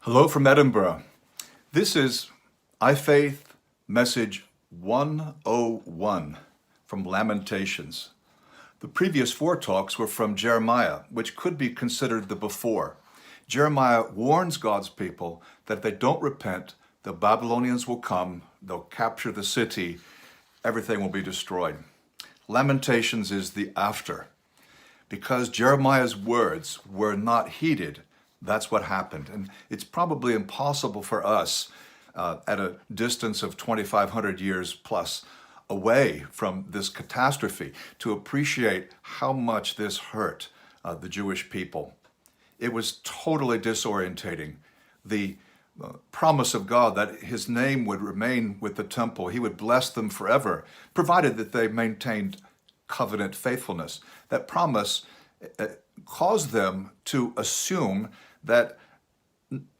Hello from Edinburgh. This is iFaith message 101 from Lamentations. The previous four talks were from Jeremiah, which could be considered the before. Jeremiah warns God's people that if they don't repent, the Babylonians will come, they'll capture the city, everything will be destroyed. Lamentations is the after. Because Jeremiah's words were not heeded, that's what happened. And it's probably impossible for us at a distance of 2,500 years plus away from this catastrophe to appreciate how much this hurt the Jewish people. It was totally disorientating. The promise of God that his name would remain with the temple, he would bless them forever, provided that they maintained covenant faithfulness. That promise caused them to assume that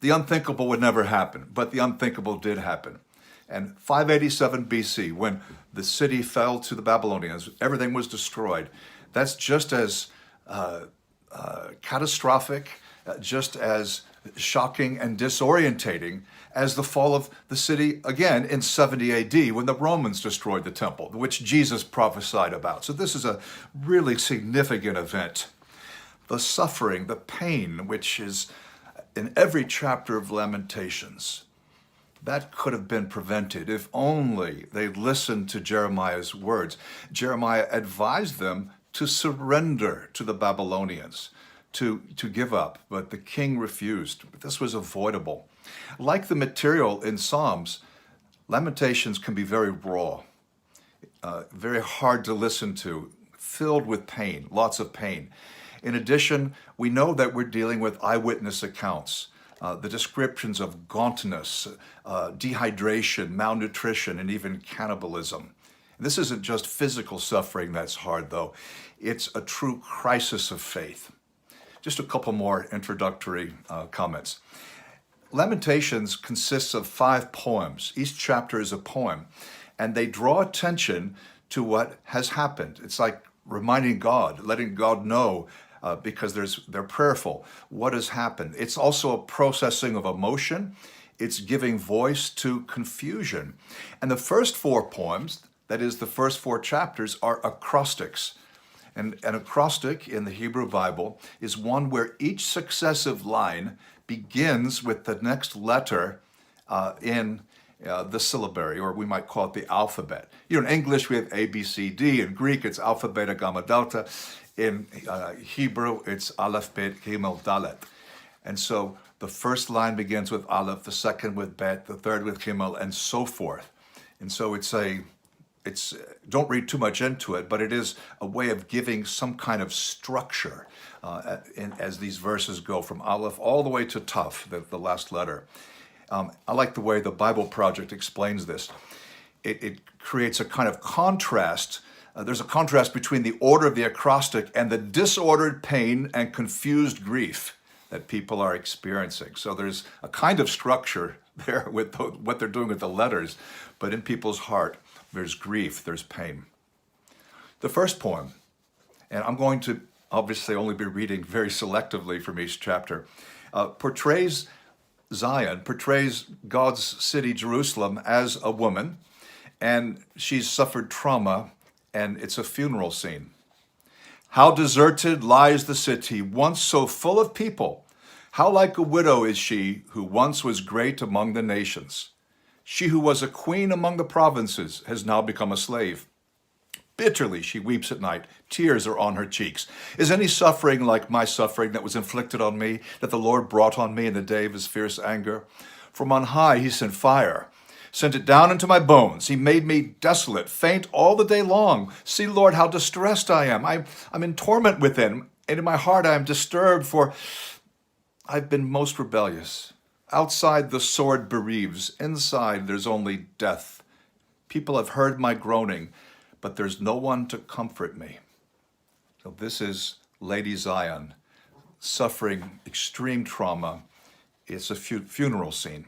the unthinkable would never happen, but the unthinkable did happen. And 587 BC, when the city fell to the Babylonians, everything was destroyed. That's just as catastrophic, just as shocking and disorientating as the fall of the city again in 70 AD when the Romans destroyed the temple, which Jesus prophesied about. So this is a really significant event. The suffering, the pain, which is in every chapter of Lamentations, that could have been prevented if only they listened to Jeremiah's words. Jeremiah advised them to surrender to the Babylonians, to give up, but the king refused. This was avoidable. Like the material in Psalms, Lamentations can be very raw, very hard to listen to, filled with pain, lots of pain. In addition, we know that we're dealing with eyewitness accounts, the descriptions of gauntness, dehydration, malnutrition, and even cannibalism. This isn't just physical suffering that's hard, though. It's a true crisis of faith. Just a couple more introductory comments. Lamentations consists of 5 poems. Each chapter is a poem, and they draw attention to what has happened. It's like reminding God, letting God know, because they're prayerful, what has happened. It's also a processing of emotion. It's giving voice to confusion. And the first 4 poems, that is the first 4 chapters, are acrostics. And an acrostic in the Hebrew Bible is one where each successive line begins with the next letter in the syllabary, or we might call it the alphabet. In English, we have A, B, C, D. In Greek, it's alpha, beta, gamma, delta. In Hebrew, it's aleph, bet, gimel, dalet. And so the first line begins with aleph, the second with bet, the third with gimel, and so forth. And so don't read too much into it, but it is a way of giving some kind of structure as these verses go from aleph all the way to taf, the last letter. I like the way the Bible Project explains this. It creates a kind of contrast. There's a contrast between the order of the acrostic and the disordered pain and confused grief that people are experiencing. So there's a kind of structure there with what they're doing with the letters, but in people's heart, there's grief, there's pain. The first poem, and I'm going to obviously only be reading very selectively from each chapter, portrays Zion, portrays God's city, Jerusalem, as a woman, and she's suffered trauma, and it's a funeral scene. How deserted lies the city, once so full of people. How like a widow is she, who once was great among the nations. She who was a queen among the provinces has now become a slave. Bitterly she weeps at night. Tears are on her cheeks. Is any suffering like my suffering that was inflicted on me, that the Lord brought on me in the day of his fierce anger? From on high he sent fire, sent it down into my bones. He made me desolate, faint all the day long. See, Lord, how distressed I am. I'm in torment within, and in my heart I am disturbed, for I've been most rebellious. Outside the sword bereaves, inside there's only death. People have heard my groaning, but there's no one to comfort me. So this is Lady Zion suffering extreme trauma. It's a funeral scene.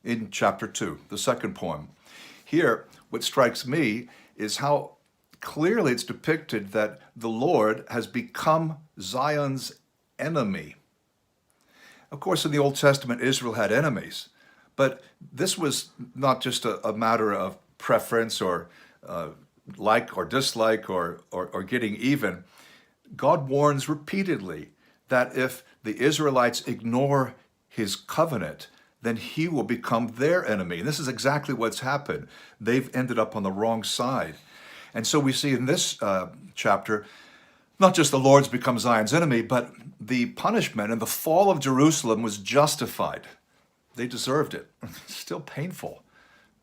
In chapter 2, the second poem. Here, what strikes me is how clearly it's depicted that the Lord has become Zion's enemy. Of course, in the Old Testament, Israel had enemies, but this was not just a matter of preference or like or dislike or getting even. God warns repeatedly that if the Israelites ignore his covenant, then he will become their enemy. And this is exactly what's happened. They've ended up on the wrong side. And so we see in this chapter, not just the Lord's become Zion's enemy, but the punishment and the fall of Jerusalem was justified. They deserved it. It's still painful.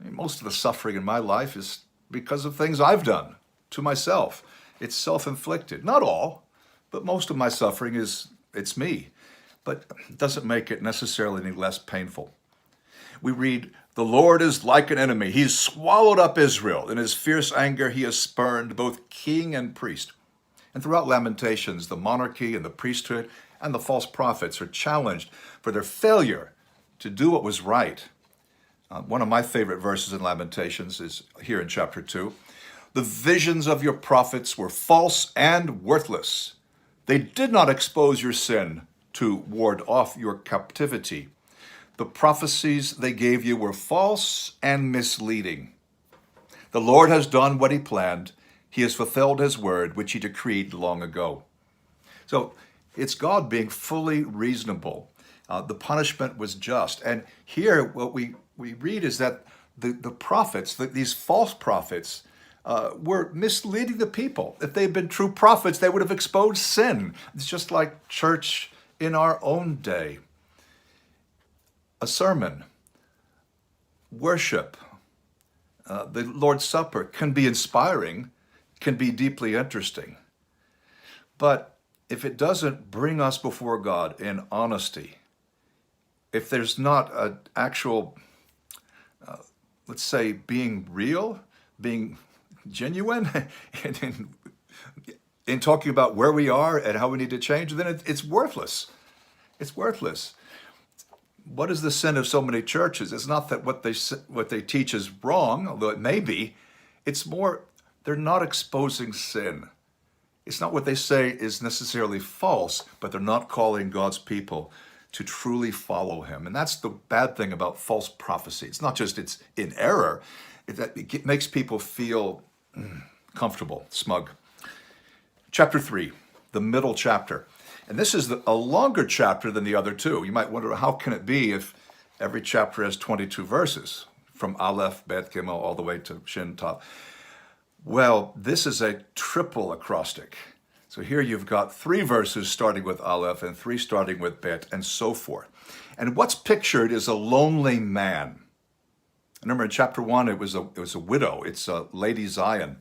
I mean, most of the suffering in my life is because of things I've done to myself. It's self-inflicted. Not all, but most of my suffering it's me. But it doesn't make it necessarily any less painful. We read, the Lord is like an enemy. He's swallowed up Israel. In his fierce anger, he has spurned both king and priest. And throughout Lamentations, the monarchy and the priesthood and the false prophets are challenged for their failure to do what was right. One of my favorite verses in Lamentations is here in chapter 2. The visions of your prophets were false and worthless. They did not expose your sin to ward off your captivity. The prophecies they gave you were false and misleading. The Lord has done what he planned. He has fulfilled his word, which he decreed long ago. So it's God being fully reasonable. The punishment was just. And here what we read is that the prophets, these false prophets, were misleading the people. If they had been true prophets, they would have exposed sin. It's just like church in our own day. A sermon, worship, the Lord's Supper can be inspiring, can be deeply interesting. But if it doesn't bring us before God in honesty, if there's not an actual, let's say, being real, being genuine in talking about where we are and how we need to change, then it's worthless. It's worthless. What is the sin of so many churches? It's not that what they teach is wrong, although it may be. It's more they're not exposing sin. It's not what they say is necessarily false, but they're not calling God's people to truly follow him. And that's the bad thing about false prophecy. It's not just it's in error, it makes people feel comfortable, smug. Chapter 3, the middle chapter. And this is a longer chapter than the other two. You might wonder, how can it be if every chapter has 22 verses, from Aleph, Bet, Gimel, all the way to Shin, Tav? Well, this is a triple acrostic. So here you've got 3 verses starting with Aleph and 3 starting with Bet, and so forth. And what's pictured is a lonely man. Remember in chapter 1, it was a widow. It's a Lady Zion.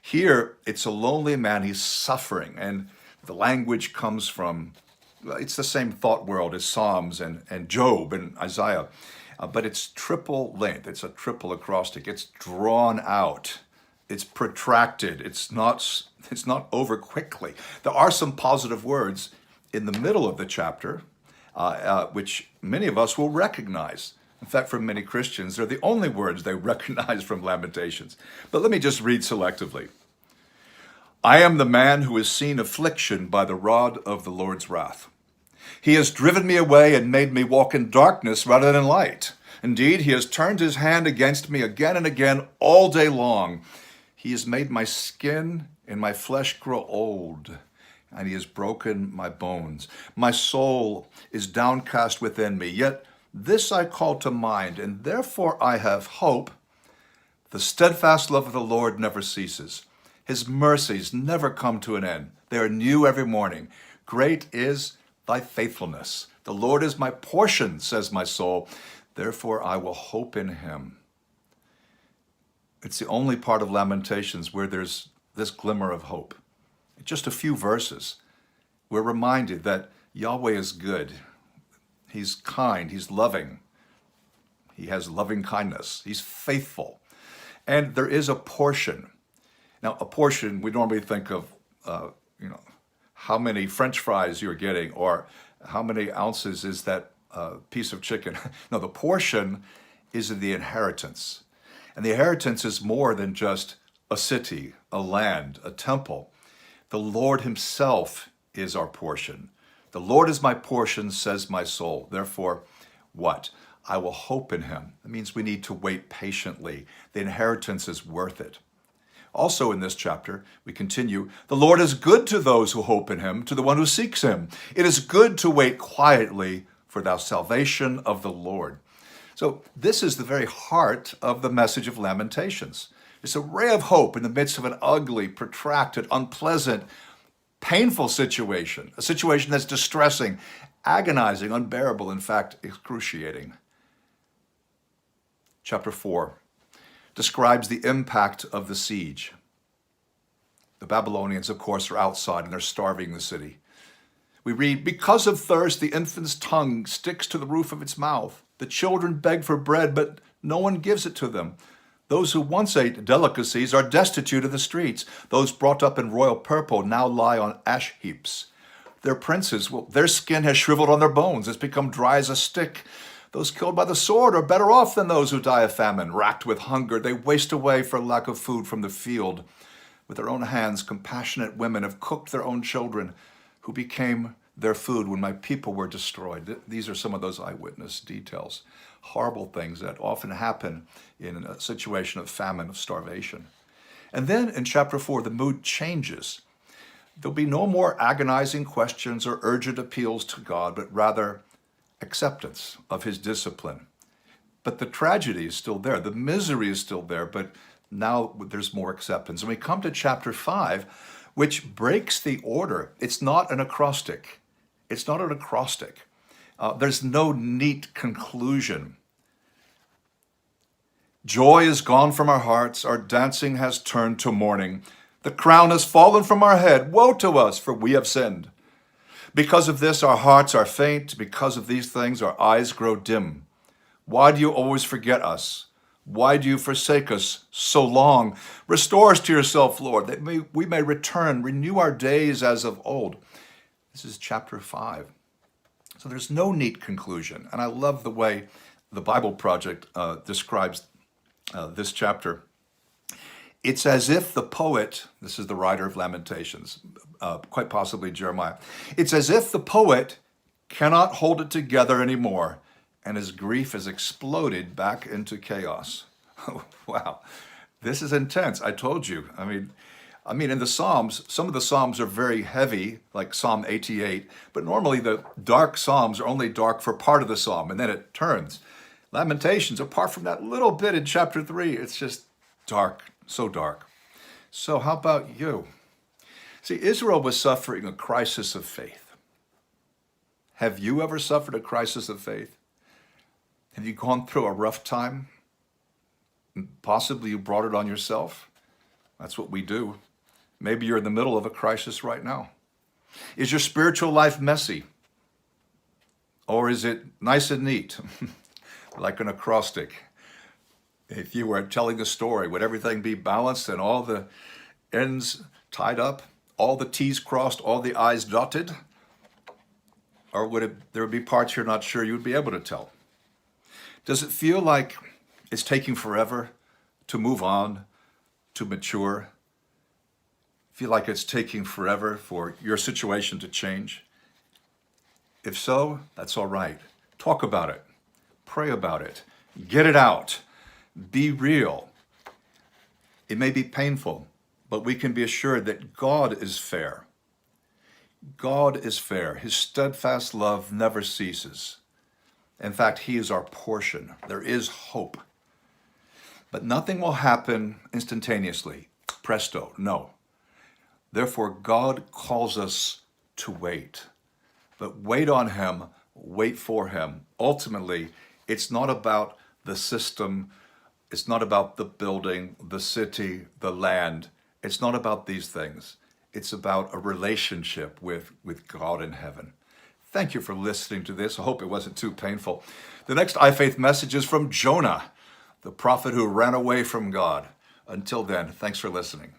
Here, it's a lonely man. He's suffering, and the language comes from, it's the same thought world as Psalms and Job and Isaiah, but it's triple length. It's a triple acrostic. It's drawn out. It's protracted. It's not over quickly. There are some positive words in the middle of the chapter, which many of us will recognize. In fact, for many Christians, they're the only words they recognize from Lamentations. But let me just read selectively. I am the man who has seen affliction by the rod of the Lord's wrath. He has driven me away and made me walk in darkness rather than light. Indeed, he has turned his hand against me again and again all day long. He has made my skin and my flesh grow old, and he has broken my bones. My soul is downcast within me, yet this I call to mind, and therefore I have hope. The steadfast love of the Lord never ceases. His mercies never come to an end. They are new every morning. Great is thy faithfulness. The Lord is my portion, says my soul. Therefore I will hope in him. It's the only part of Lamentations where there's this glimmer of hope. Just a few verses. We're reminded that Yahweh is good. He's kind. He's loving. He has loving kindness. He's faithful. And there is a portion. Now, a portion, we normally think of, how many French fries you're getting or how many ounces is that piece of chicken. No, the portion is the inheritance. And the inheritance is more than just a city, a land, a temple. The Lord himself is our portion. The Lord is my portion, says my soul. Therefore, what? I will hope in him. That means we need to wait patiently. The inheritance is worth it. Also in this chapter, we continue, the Lord is good to those who hope in him, to the one who seeks him. It is good to wait quietly for the salvation of the Lord. So this is the very heart of the message of Lamentations. It's a ray of hope in the midst of an ugly, protracted, unpleasant, painful situation, a situation that's distressing, agonizing, unbearable, in fact, excruciating. Chapter 4 describes the impact of the siege. The Babylonians, of course, are outside and they're starving the city. We read, because of thirst, the infant's tongue sticks to the roof of its mouth. The children beg for bread, but no one gives it to them. Those who once ate delicacies are destitute in the streets. Those brought up in royal purple now lie on ash heaps. Their princes, their skin has shriveled on their bones. It's become dry as a stick. Those killed by the sword are better off than those who die of famine. Racked with hunger, they waste away for lack of food from the field. With their own hands, compassionate women have cooked their own children, who became their food when my people were destroyed. These are some of those eyewitness details. Horrible things that often happen in a situation of famine, of starvation. And then in chapter 4, the mood changes. There'll be no more agonizing questions or urgent appeals to God, but rather acceptance of his discipline. But the tragedy is still there. The misery is still there, but now there's more acceptance. And we come to chapter 5, which breaks the order. It's not an acrostic. It's not an acrostic. There's no neat conclusion. Joy is gone from our hearts. Our dancing has turned to mourning. The crown has fallen from our head. Woe to us, for we have sinned. Because of this, our hearts are faint. Because of these things, our eyes grow dim. Why do you always forget us? Why do you forsake us so long? Restore us to yourself, Lord, that we may return, renew our days as of old. This is chapter 5. So there's no neat conclusion. And I love the way the Bible Project describes this chapter. It's as if the poet, this is the writer of Lamentations, quite possibly Jeremiah, it's as if the poet cannot hold it together anymore, and his grief has exploded back into chaos. Wow, this is intense. I told you. I mean, in the Psalms, some of the Psalms are very heavy, like Psalm 88, but normally the dark Psalms are only dark for part of the Psalm, and then it turns. Lamentations, apart from that little bit in chapter 3, it's just dark, so dark. So how about you? See, Israel was suffering a crisis of faith. Have you ever suffered a crisis of faith? Have you gone through a rough time? Possibly you brought it on yourself. That's what we do. Maybe you're in the middle of a crisis right now. Is your spiritual life messy? Or is it nice and neat, like an acrostic? If you were telling a story, would everything be balanced and all the ends tied up, all the T's crossed, all the I's dotted? Or there would be parts you're not sure you would be able to tell? Does it feel like it's taking forever to move on, to mature? Feel like it's taking forever for your situation to change? If so, that's all right. Talk about it. Pray about it. Get it out. Be real. It may be painful, but we can be assured that God is fair. God is fair. His steadfast love never ceases. In fact, he is our portion. There is hope. But nothing will happen instantaneously. Presto, no. Therefore, God calls us to wait. But wait on him, wait for him. Ultimately, it's not about the system. It's not about the building, the city, the land. It's not about these things. It's about a relationship with God in heaven. Thank you for listening to this. I hope it wasn't too painful. The next iFaith message is from Jonah, the prophet who ran away from God. Until then, thanks for listening.